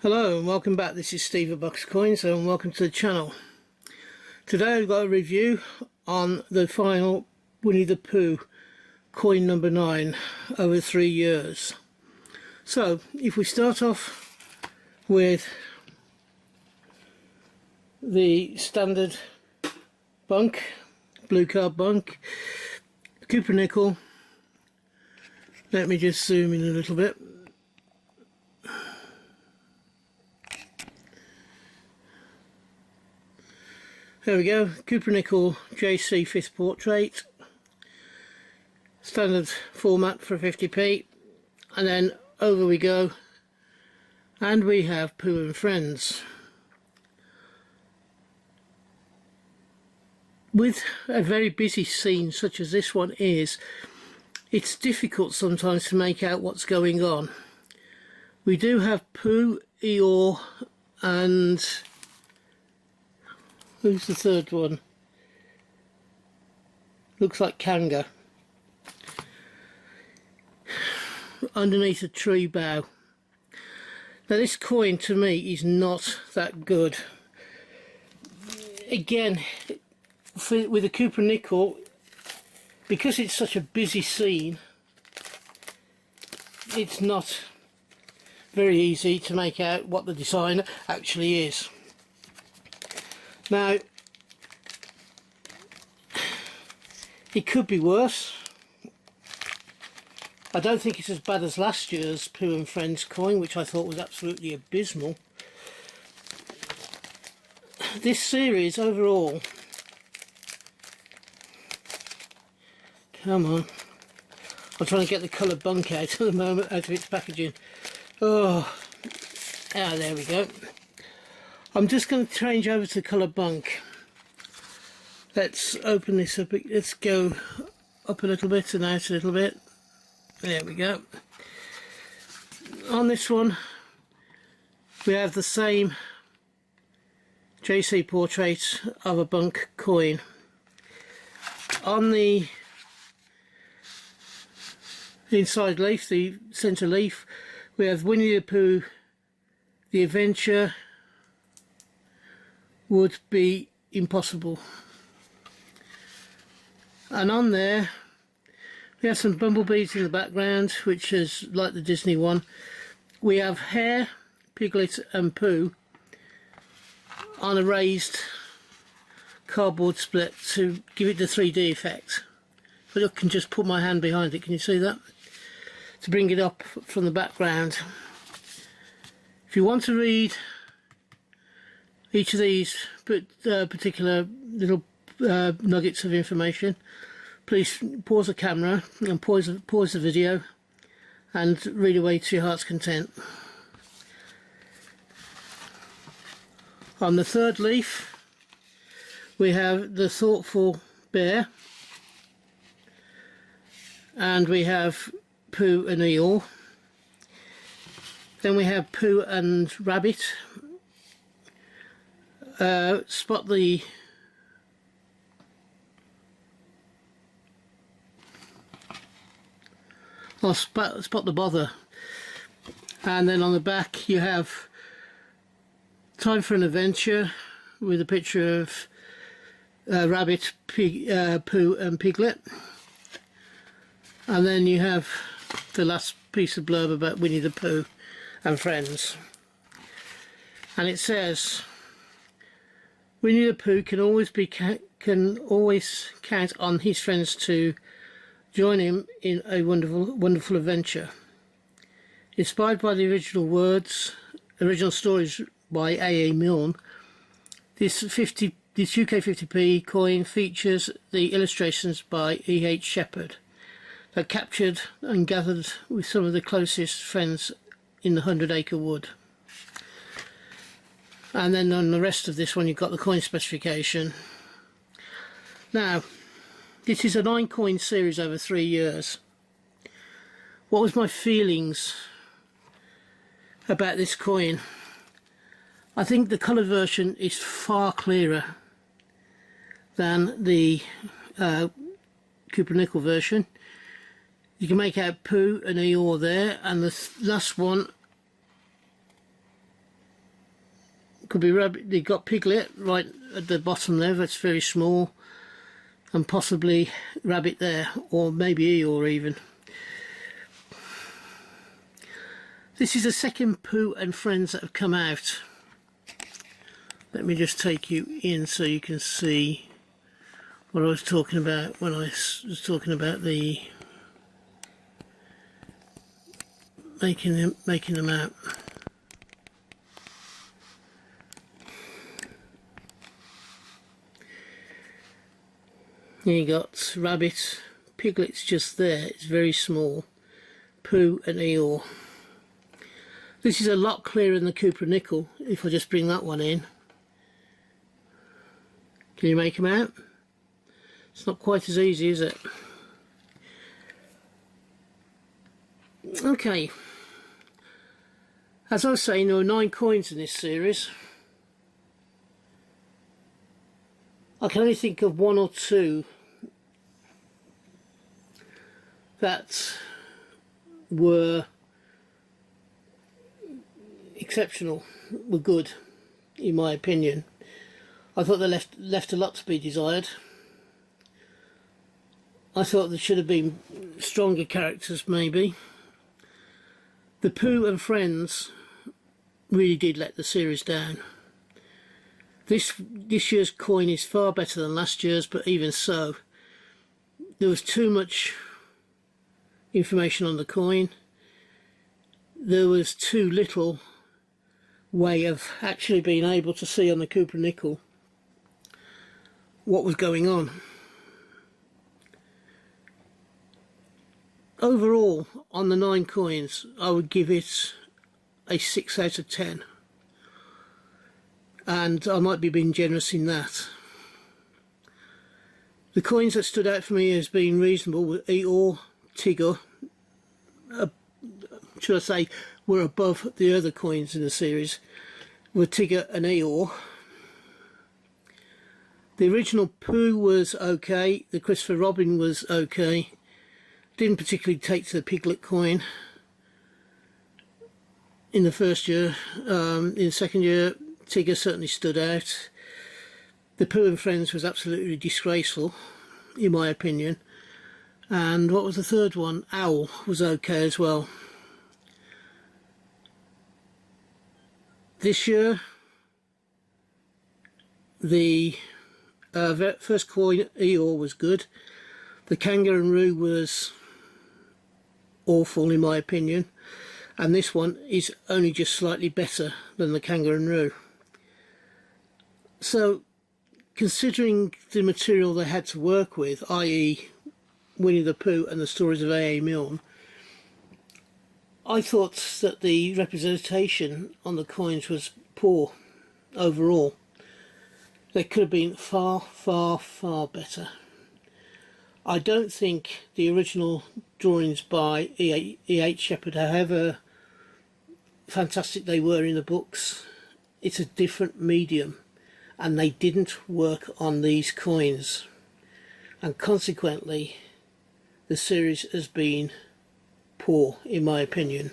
Hello and welcome back. This is Steve at Box Coins and welcome to the channel. Today I've got a review on the final Winnie the Pooh coin number 9 over 3 years. So if we start off with the standard BUNC, blue card BUNC, Cooper nickel. Let me just zoom in a little bit. There we go, Cooper nickel JC 5th portrait, standard format for 50p, and then over we go and we have Pooh and Friends. With a very busy scene such as this one is, it's difficult sometimes to make out what's going on. We do have Pooh, Eeyore and who's the third one? Looks like Kanga. Underneath a tree bough. Now this coin to me is not that good. Again, with the Cooper nickel, because it's such a busy scene, it's not very easy to make out what the design actually is. Now, it could be worse. I don't think it's as bad as last year's Pooh and Friends coin, which I thought was absolutely abysmal. This series overall, come on, I'm trying to get the colour BUNC out at the moment, out of its packaging. There we go. I'm just going to change over to colour BUNC. Let's open this up, let's go up a little bit and out a little bit. There we go. On this one we have the same JC portrait of a BUNC coin. On the inside leaf, the centre leaf, we have Winnie the Pooh, the adventure would be impossible, and on there we have some bumblebees in the background, which is like the Disney one. We have Hare, Piglet and Pooh on a raised cardboard split to give it the 3D effect. But I can just put my hand behind it, can you see that? To bring it up from the background. If you want to read each of these particular little nuggets of information, please pause the camera and pause the video and read away to your heart's content. On the third leaf we have the thoughtful bear, and we have Pooh and Eeyore. Then we have Pooh and Rabbit. Spot the spot the bother, and then on the back you have Time for an Adventure with a picture of Rabbit, Pooh and Piglet, and then you have the last piece of blurb about Winnie the Pooh and Friends, and it says Winnie the Pooh can always count on his friends to join him in a wonderful adventure. Inspired by the original stories by A.E. Milne, this UK 50p coin features the illustrations by E.H. Shepard that captured and gathered with some of the closest friends in the 100-acre wood. And then on the rest of this one you've got the coin specification. Now, this is a 9 coin series over 3 years. What was my feelings about this coin? I think the coloured version is far clearer than the Cooper nickel version. You can make out Pooh and Eeyore there, and the last one Could be rabbit. You've got Piglet right at the bottom there, that's very small, and possibly rabbit there, or maybe Eeyore even. This is the second Pooh and Friends that have come out. Let me just take you in so you can see what I was talking about when I was talking about the making them out. Here you got Rabbit, Piglet's just there, it's very small, Pooh and Eeyore. This is a lot clearer than the Cooper Nickel, if I just bring that one in. Can you make them out? It's not quite as easy, is it? Okay. As I was saying, there are 9 coins in this series. I can only think of 1 or 2 that were exceptional, were good, in my opinion. I thought they left a lot to be desired. I thought there should have been stronger characters, maybe. The Pooh and Friends really did let the series down. This year's coin is far better than last year's, but even so, there was too much information on the coin. There was too little way of actually being able to see on the Cooper Nickel what was going on. Overall, on the 9 coins, I would give it a 6 out of 10. And I might be being generous in that. The coins that stood out for me as being reasonable were Eeyore, Tigger, should I say, were above the other coins in the series, were Tigger and Eeyore. The original Pooh was okay, the Christopher Robin was okay, didn't particularly take to the Piglet coin in the first year. In the second year, Tigger certainly stood out. The Pooh and Friends was absolutely disgraceful, in my opinion. And what was the third one? Owl was okay as well. This year, the first coin, Eeyore, was good. The Kangaroo was awful, in my opinion. And this one is only just slightly better than the Kangaroo. So, considering the material they had to work with, i.e. Winnie the Pooh and the stories of A.A. Milne, I thought that the representation on the coins was poor overall. They could have been far, far, far better. I don't think the original drawings by E.H. Shepard, however fantastic they were in the books, it's a different medium, and they didn't work on these coins, and consequently the series has been poor, in my opinion.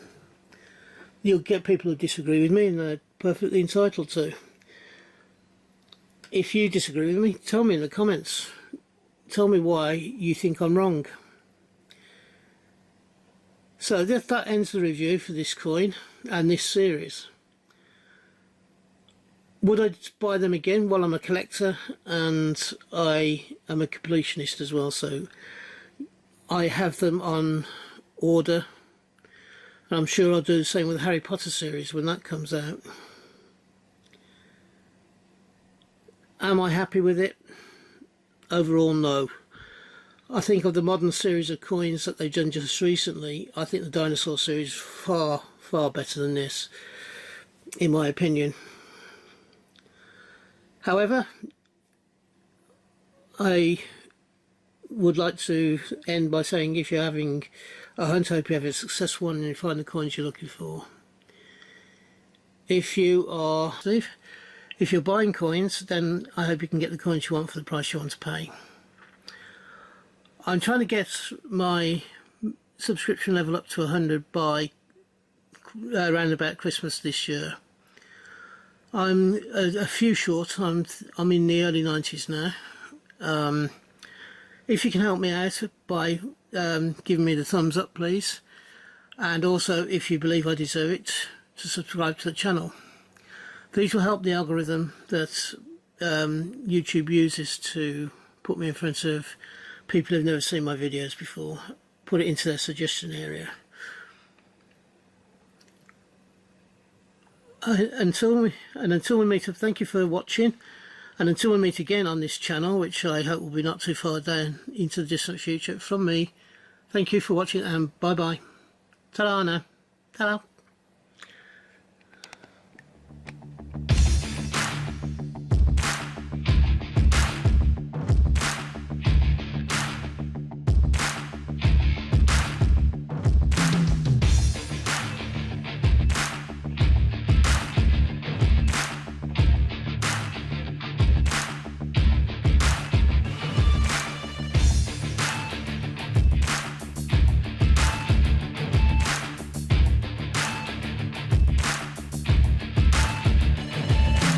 You'll get people who disagree with me, and they're perfectly entitled to. If you disagree with me, tell me in the comments. Tell me why you think I'm wrong. So that ends the review for this coin and this series. Would I buy them again? Well, I'm a collector and I am a completionist as well, so I have them on order. And I'm sure I'll do the same with the Harry Potter series when that comes out. Am I happy with it? Overall, no. I think of the modern series of coins that they've done just recently, I think the dinosaur series is far, far better than this, in my opinion. However, I would like to end by saying, if you're having a hunt, I hope you have a successful one and you find the coins you're looking for. If you're buying coins, then I hope you can get the coins you want for the price you want to pay. I'm trying to get my subscription level up to 100 by around about Christmas this year. I'm a few short. I'm in the early 90s now. If you can help me out by giving me the thumbs up, please, and also if you believe I deserve it, to subscribe to the channel. These will help the algorithm that YouTube uses to put me in front of people who've never seen my videos before, put it into their suggestion area. Until we meet up, thank you for watching, and until we meet again on this channel, which I hope will be not too far down into the distant future, from me, thank you for watching, and bye bye. Ta-da now. Ta-da.